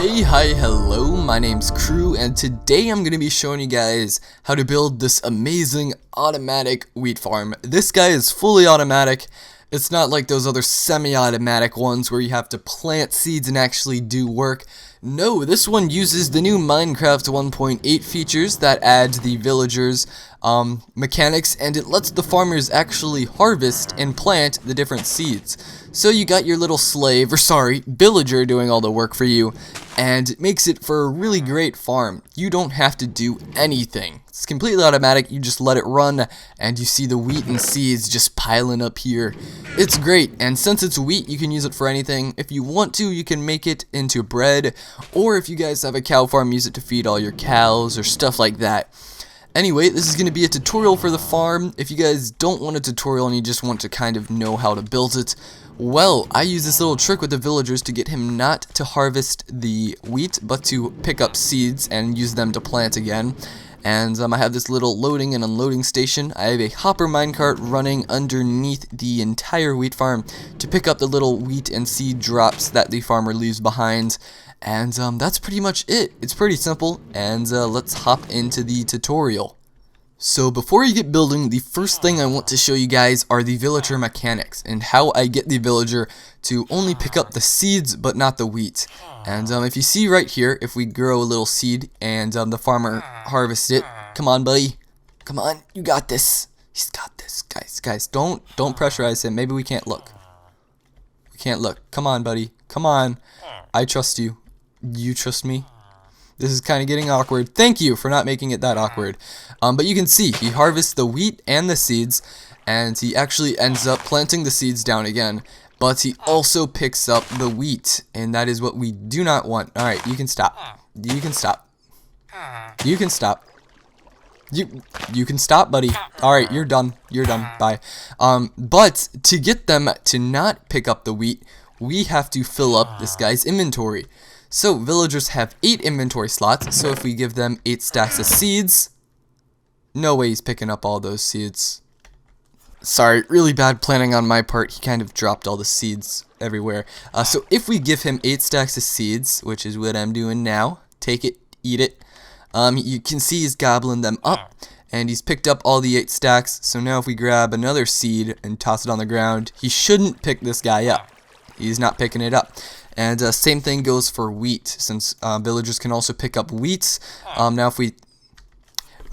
Hey, hi, hello, my name's Crew, and today I'm going to be showing you guys how to build this amazing automatic wheat farm. This guy is fully automatic. It's not like those other semi-automatic ones where you have to plant seeds and actually do work. No, this one uses the new Minecraft 1.8 features that add the villagers mechanics, and it lets the farmers actually harvest and plant the different seeds. So you got your little slave, or sorry, villager doing all the work for you, and it makes it for a really great farm. You don't have to do anything. It's completely automatic. You just let it run, and you see the wheat and seeds just piling up here. It's great, and since it's wheat, you can use it for anything. If you want to, you can make it into bread, or if you guys have a cow farm, use it to feed all your cows, or stuff like that. Anyway, this is going to be a tutorial for the farm. If you guys don't want a tutorial and you just want to kind of know how to build it, well, I use this little trick with the villagers to get him not to harvest the wheat, but to pick up seeds and use them to plant again. And I have this little loading and unloading station. I have a hopper minecart running underneath the entire wheat farm to pick up the little wheat and seed drops that the farmer leaves behind. And that's pretty much it. It's pretty simple, and let's hop into the tutorial. So before you get building, the first thing I want to show you guys are the villager mechanics and how I get the villager to only pick up the seeds but not the wheat. And if you see right here, if we grow a little seed and the farmer harvests it, come on buddy, come on, you got this. He's got this. Guys, don't pressurize him. Maybe we can't look. We can't look. Come on buddy, come on. I trust you. You trust me? This is kind of getting awkward. Thank you for not making it that awkward. But you can see he harvests the wheat and the seeds, and he actually ends up planting the seeds down again. But he also picks up the wheat, and that is what we do not want. Alright, you can stop. You can stop. You can stop. You can stop, buddy. Alright, you're done. You're done. Bye. But to get them to not pick up the wheat, we have to fill up this guy's inventory. So villagers have 8 inventory slots, so if we give them 8 stacks of seeds, no way he's picking up all those seeds. Sorry, really bad planning on my part. He kind of dropped all the seeds everywhere. So if we give him 8 stacks of seeds, which is what I'm doing now, take it, eat it, you can see he's gobbling them up, and he's picked up all the 8 stacks. So now if we grab another seed and toss it on the ground, he shouldn't pick this guy up. He's not picking it up. And same thing goes for wheat, since villagers can also pick up wheat. Now if we...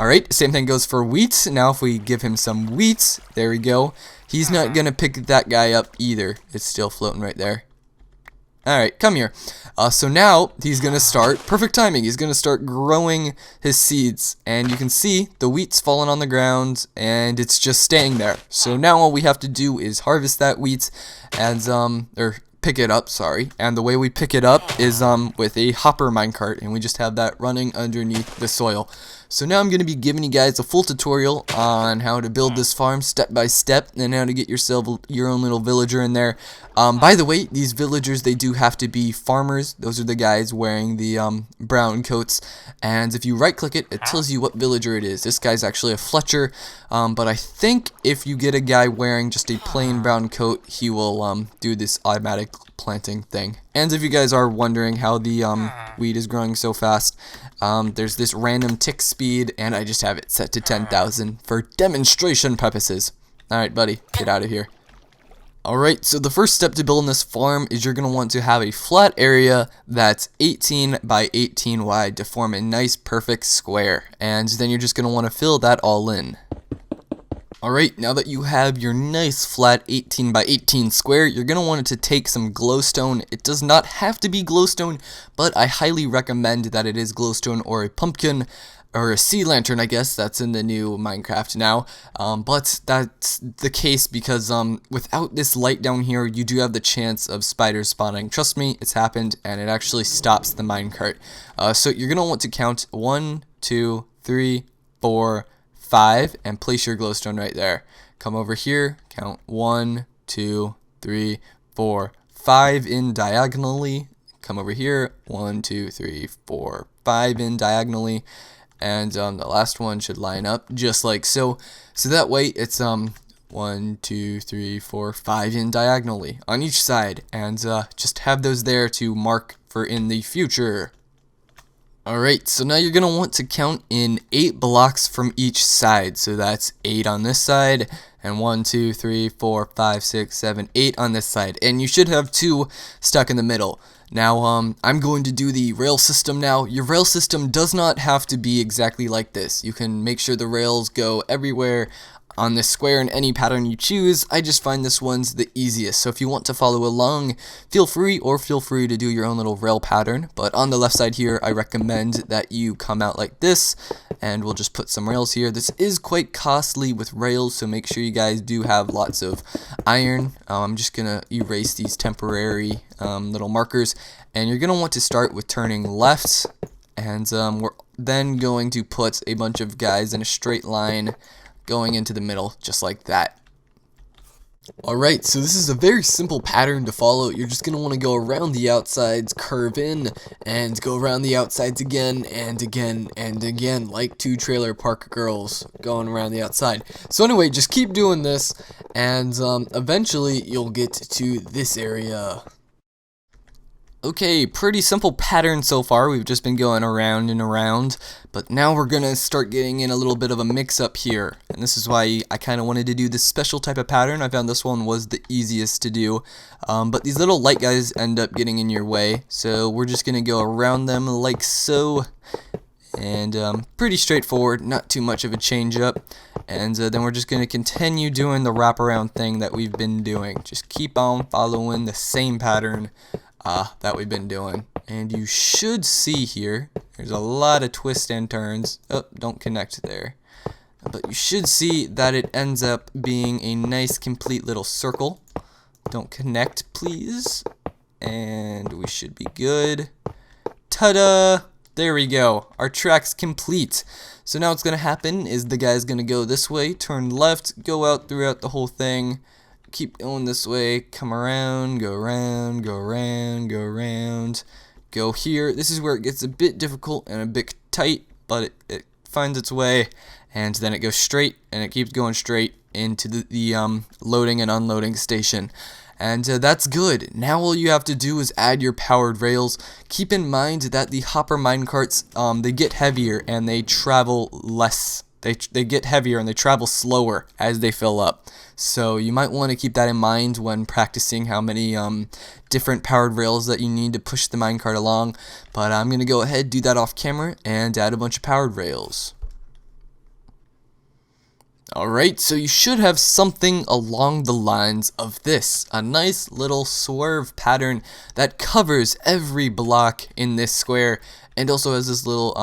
Alright, same thing goes for wheat. Now if we give him some wheat, there we go. He's not going to pick that guy up either. It's still floating right there. Alright, come here. So now he's going to start, perfect timing, he's going to start growing his seeds. And you can see the wheat's fallen on the ground and it's just staying there. So now all we have to do is harvest that wheat and, pick it up, sorry. And the way we pick it up is with a hopper minecart, and we just have that running underneath the soil. So now I'm going to be giving you guys a full tutorial on how to build this farm step by step, and how to get yourself your own little villager in there. By the way, these villagers, they do have to be farmers. Those are the guys wearing the brown coats, and if you right click it, it tells you what villager it is. This guy's actually a Fletcher, but I think if you get a guy wearing just a plain brown coat, he will do this automatic planting thing. And if you guys are wondering how the wheat is growing so fast, there's this random tick speed, and I just have it set to 10,000 for demonstration purposes. Alright buddy, get out of here. Alright, so the first step to building this farm is you're going to want to have a flat area that's 18 by 18 wide to form a nice perfect square, and then you're just going to want to fill that all in. Alright, now that you have your nice flat 18 by 18 square, you're going to want it to take some glowstone. It does not have to be glowstone, but I highly recommend that it is glowstone or a pumpkin or a sea lantern, I guess. That's in the new Minecraft now. But that's the case because without this light down here, you do have the chance of spiders spawning. Trust me, it's happened, and it actually stops the minecart. So you're going to want to count 1, 2, 3, 4, 5, and place your glowstone right there. Come over here, count 1, 2, 3, 4, 5 in diagonally. Come over here, 1, 2, 3, 4, 5 in diagonally, and the last one should line up just like so. So that way it's 1, 2, 3, 4, 5 in diagonally on each side, and just have those there to mark for in the future. Alright, so now you're going to want to count in 8 blocks from each side. So that's 8 on this side, and 1, 2, 3, 4, 5, 6, 7, 8 on this side. And you should have 2 stuck in the middle. Now, I'm going to do the rail system now. Your rail system does not have to be exactly like this. You can make sure the rails go everywhere on this square in any pattern you choose. I just find this one's the easiest. So if you want to follow along, feel free to do your own little rail pattern. But on the left side here, I recommend that you come out like this, and we'll just put some rails here. This is quite costly with rails, so make sure you guys do have lots of iron. I'm just gonna erase these temporary little markers, and you're gonna want to start with turning left, and we're then going to put a bunch of guys in a straight line going into the middle, just like that. Alright, so this is a very simple pattern to follow. You're just going to want to go around the outsides, curve in, and go around the outsides again, and again, and again, like 2 trailer park girls going around the outside. So anyway, just keep doing this, and eventually you'll get to this area. Okay, pretty simple pattern so far. We've just been going around and around, but now we're gonna start getting in a little bit of a mix-up here, and this is why I kind of wanted to do this special type of pattern. I found this one was the easiest to do, but these little light guys end up getting in your way, so we're just gonna go around them like so, and pretty straightforward, not too much of a change up, and then we're just gonna continue doing the wraparound thing that we've been doing. Just keep on following the same pattern that we've been doing, and you should see here there's a lot of twists and turns. Oh, don't connect there, but you should see that it ends up being a nice complete little circle. Don't connect, please, and we should be good. Ta-da! There we go, our track's complete. So now what's gonna happen is the guy's gonna go this way, turn left, go out throughout the whole thing, keep going this way, come around, go around, go around, go around, go here. This is where it gets a bit difficult and a bit tight, but it finds its way, and then it goes straight, and it keeps going straight into the loading and unloading station. And that's good. Now all you have to do is add your powered rails. Keep in mind that the hopper minecarts, they get heavier and they travel less. They get heavier and they travel slower as they fill up. So you might want to keep that in mind when practicing how many different powered rails that you need to push the minecart along. But I'm going to go ahead, do that off camera, and add a bunch of powered rails. Alright, so you should have something along the lines of this. A nice little swerve pattern that covers every block in this square and also has this little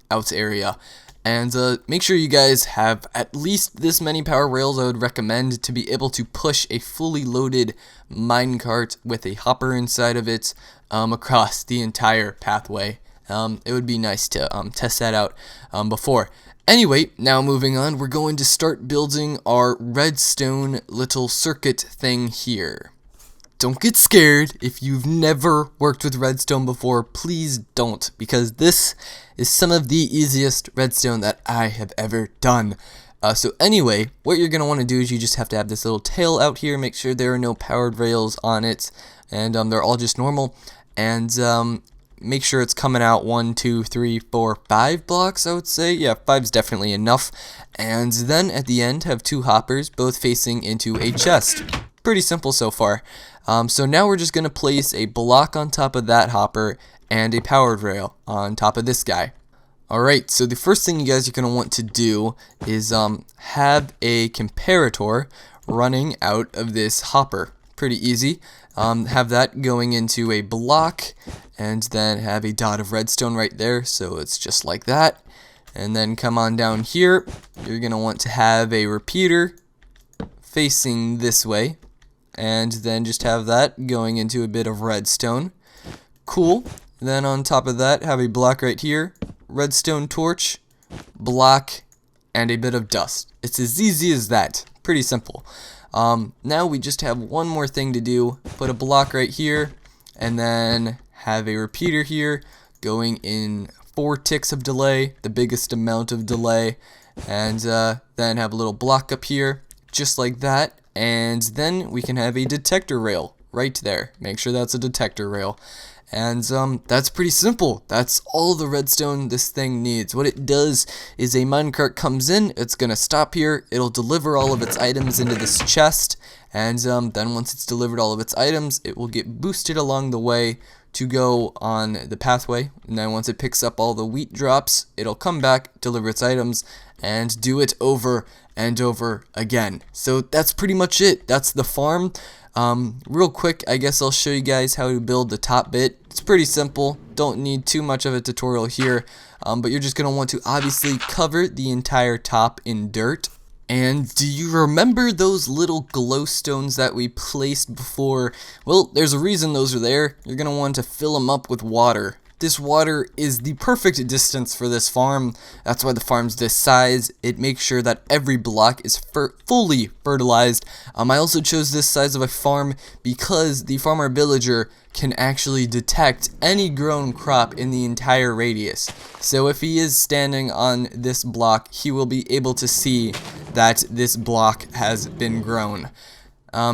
outs area. And make sure you guys have at least this many power rails. I would recommend to be able to push a fully loaded minecart with a hopper inside of it across the entire pathway. It would be nice to test that out before. Anyway, now moving on, we're going to start building our redstone little circuit thing here. Don't get scared. If you've never worked with redstone before, please don't, because this is some of the easiest redstone that I have ever done. So anyway, what you're going to want to do is you just have to have this little tail out here, make sure there are no powered rails on it, and they're all just normal, and make sure it's coming out 1, 2, 3, 4, 5 blocks, I would say. Yeah, 5's definitely enough. And then at the end, have 2 hoppers, both facing into a chest. Pretty simple so far. So now we're just going to place a block on top of that hopper and a powered rail on top of this guy. Alright, so the first thing you guys are going to want to do is have a comparator running out of this hopper. Pretty easy. Have that going into a block, and then have a dot of redstone right there, so it's just like that. And then come on down here, you're going to want to have a repeater facing this way, and then just have that going into a bit of redstone. Cool. Then on top of that, have a block right here, redstone torch, block, and a bit of dust. It's as easy as that. Pretty simple. Now we just have one more thing to do. Put a block right here, and then have a repeater here going in 4 ticks of delay, the biggest amount of delay, and then have a little block up here, just like that, and then we can have a detector rail right there. Make sure that's a detector rail. And that's pretty simple. That's all the redstone this thing needs. What it does is a minecart comes in, it's going to stop here, it'll deliver all of its items into this chest, and then once it's delivered all of its items, it will get boosted along the way to go on the pathway. And then once it picks up all the wheat drops, it'll come back, deliver its items, and do it over and over again. So that's pretty much it. That's the farm. Real quick, I guess I'll show you guys how to build the top bit. It's pretty simple. Don't need too much of a tutorial here, but you're just going to want to obviously cover the entire top in dirt. And do you remember those little glowstones that we placed before? Well, there's a reason those are there. You're going to want to fill them up with water. This water is the perfect distance for this farm. That's why the farm's this size. It makes sure that every block is fully fertilized. I also chose this size of a farm because the farmer villager can actually detect any grown crop in the entire radius. So if he is standing on this block, he will be able to see that this block has been grown.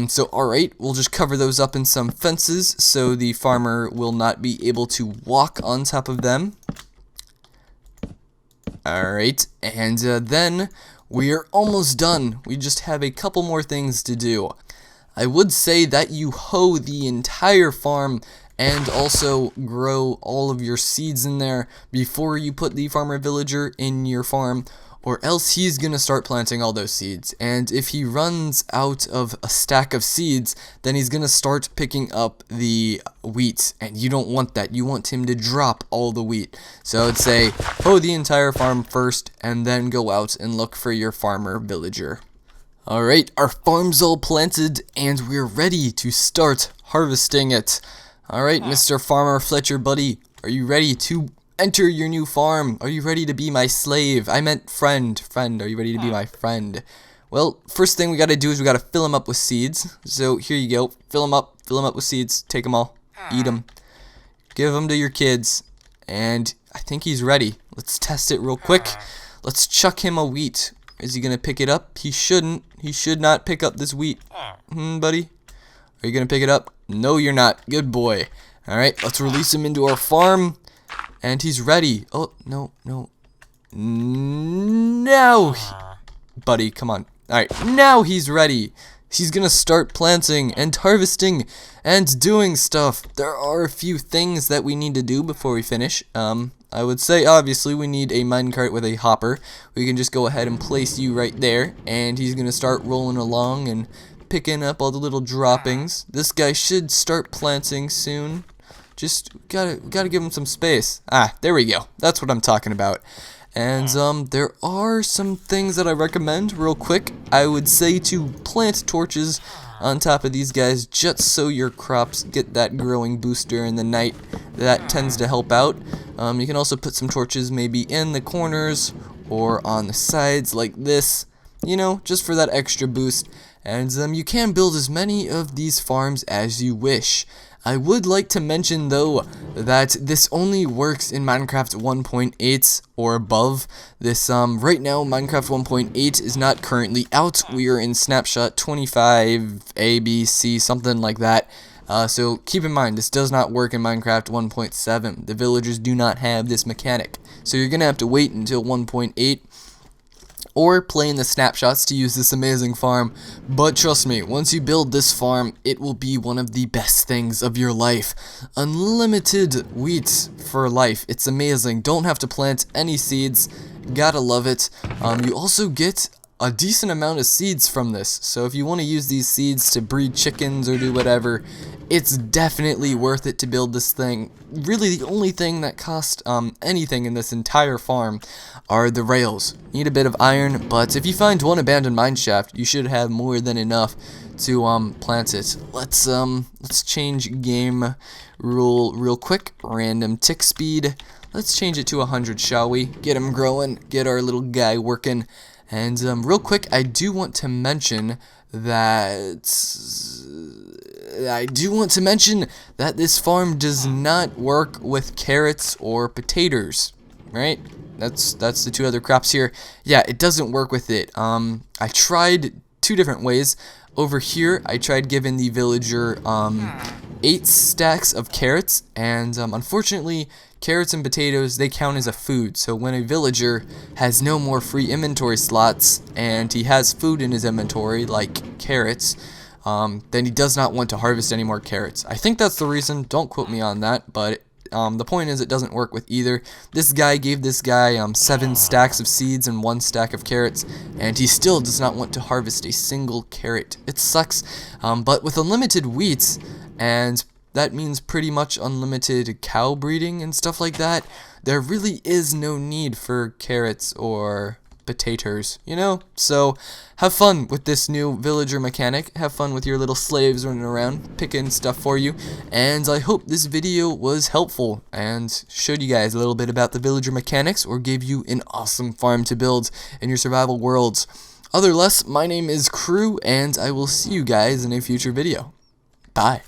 So alright, we'll just cover those up in some fences so the farmer will not be able to walk on top of them. Alright, and then we are almost done. We just have a couple more things to do. I would say that you hoe the entire farm and also grow all of your seeds in there before you put the farmer villager in your farm, or else he's gonna start planting all those seeds. And if he runs out of a stack of seeds, then he's gonna start picking up the wheat, and you don't want that. You want him to drop all the wheat. So I'd say hoe the entire farm first, and then go out and look for your farmer villager. Alright, our farm's all planted, and we're ready to start harvesting it. Alright, Mr. Farmer Fletcher, buddy, are you ready to enter your new farm? Are you ready to be my slave? I meant friend. Friend, are you ready to be my friend? Well, first thing we gotta do is we gotta fill them up with seeds. So here you go. Fill them up with seeds. Take them all. Eat them. Give them to your kids. And I think he's ready. Let's test it real quick. Let's chuck him a wheat. Is he gonna pick it up? He shouldn't. He should not pick up this wheat. Buddy? Are you gonna pick it up? No, you're not. Good boy. Alright, let's release him into our farm. And he's ready. Oh, no. No! Buddy, come on. Alright, now he's ready. He's gonna start planting and harvesting and doing stuff. There are a few things that we need to do before we finish. I would say, obviously, we need a minecart with a hopper. We can just go ahead and place you right there. And he's gonna start rolling along and picking up all the little droppings. This guy should start planting soon. Just gotta give him some space. Ah, there we go. That's what I'm talking about. And there are some things that I recommend real quick. I would say to plant torches on top of these guys just so your crops get that growing boost during the night. That tends to help out. You can also put some torches maybe in the corners or on the sides like this, you know, just for that extra boost. And you can build as many of these farms as you wish. I would like to mention though that this only works in Minecraft 1.8 or above. This right now Minecraft 1.8 is not currently out. We are in snapshot 25 A, B, C, something like that. So keep in mind this does not work in Minecraft 1.7. The villagers do not have this mechanic. So you're gonna have to wait until 1.8 or play in the snapshots to use this amazing farm. But trust me, once you build this farm, it will be one of the best things of your life. Unlimited wheat for life. It's amazing. Don't have to plant any seeds. Gotta love it. You also get a decent amount of seeds from this. So if you want to use these seeds to breed chickens or do whatever, it's definitely worth it to build this thing. Really, the only thing that costs anything in this entire farm are the rails. Need a bit of iron, but if you find one abandoned mineshaft, you should have more than enough to plant it. Let's change game rule real quick. Random tick speed. Let's change it to 100, shall we? Get him growing. Get our little guy working. And real quick, I do want to mention that this farm does not work with carrots or potatoes, right? That's the two other crops here. Yeah, it doesn't work with it. I tried two different ways. Over here, I tried giving the villager 8 stacks of carrots, and unfortunately, carrots and potatoes, they count as a food. So when a villager has no more free inventory slots, and he has food in his inventory, like carrots, then he does not want to harvest any more carrots. I think that's the reason. Don't quote me on that, but the point is it doesn't work with either. This guy gave this guy 7 stacks of seeds and 1 stack of carrots, and he still does not want to harvest a single carrot. It sucks, but with unlimited wheat, and that means pretty much unlimited cow breeding and stuff like that, there really is no need for carrots or potatoes, you know? So have fun with this new villager mechanic. Have fun with your little slaves running around picking stuff for you, and I hope this video was helpful and showed you guys a little bit about the villager mechanics, or gave you an awesome farm to build in your survival worlds. Otherwise, my name is Crew, and I will see you guys in a future video. Bye.